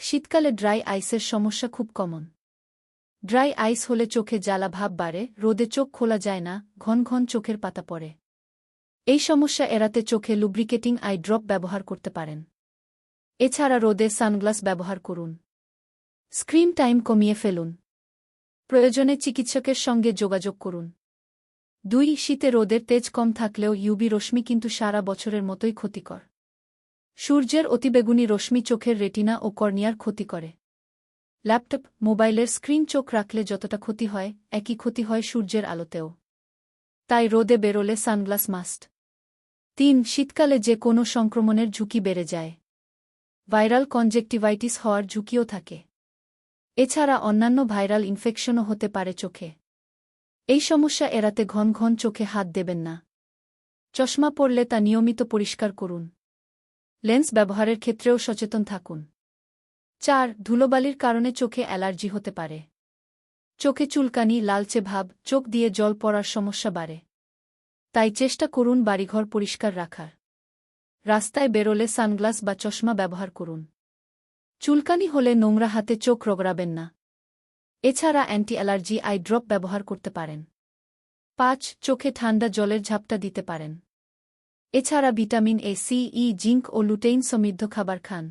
শীতকালে ড্রাই আইসের সমস্যা খুব কমন। ড্রাই আইস হলে চোখে জ্বালা ভাব বাড়ে, রোদে চোখ খোলা যায় না, ঘন ঘন চোখের পাতা পড়ে। এই সমস্যা এড়াতে চোখে লুব্রিকেটিং আই ড্রপ ব্যবহার করতে পারেন। এছাড়া রোদে সানগ্লাস ব্যবহার করুন। স্ক্রিন টাইম কমিয়ে ফেলুন। প্রয়োজনে চিকিৎসকের সঙ্গে যোগাযোগ করুন। 2 শীতে রোদের তেজ কম থাকলেও ইউভি রশ্মি কিন্তু সারা বছরের মতোই ক্ষতিকর। সূর্যের অতিবেগুনি রশ্মি চোখের রেটিনা ও কর্নিয়ার ক্ষতি করে। ল্যাপটপ, মোবাইলের স্ক্রিন চোখ রাখলে যতটা ক্ষতি হয়, একই ক্ষতি হয় সূর্যের আলোতেও। তাই রোদে বেরোলে সানগ্লাস মাস্ট। 3 শীতকালে যে কোনো সংক্রমণের ঝুঁকি বেড়ে যায়। ভাইরাল কনজেক্টিভাইটিস হওয়ার ঝুঁকিও থাকে। এছাড়া অন্যান্য ভাইরাল ইনফেকশনও হতে পারে চোখে। এই সমস্যা এড়াতে ঘন ঘন চোখে হাত দেবেন না। চশমা পরলে তা নিয়মিত পরিষ্কার করুন। লেন্স ব্যবহারের ক্ষেত্রেও সচেতন থাকুন। 4 ধুলোবালির কারণে চোখে অ্যালার্জি হতে পারে। চোখে চুলকানি, লালচে ভাব, চোখ দিয়ে জল পড়ার সমস্যা বাড়ে। তাই চেষ্টা করুন বাড়িঘর পরিষ্কার রাখার। রাস্তায় বেরোলে সানগ্লাস বা চশমা ব্যবহার করুন। চুলকানি হলে নোংরা হাতে চোখ রগড়াবেন না। এছাড়া অ্যান্টি অ্যালার্জি আই ড্রপ ব্যবহার করতে পারেন। 5 চোখে ঠান্ডা জলের ঝাপটা দিতে পারেন। এছাড়া vitamin A, C, E, zinc ও লুটেইন সমৃদ্ধ খাবার খান।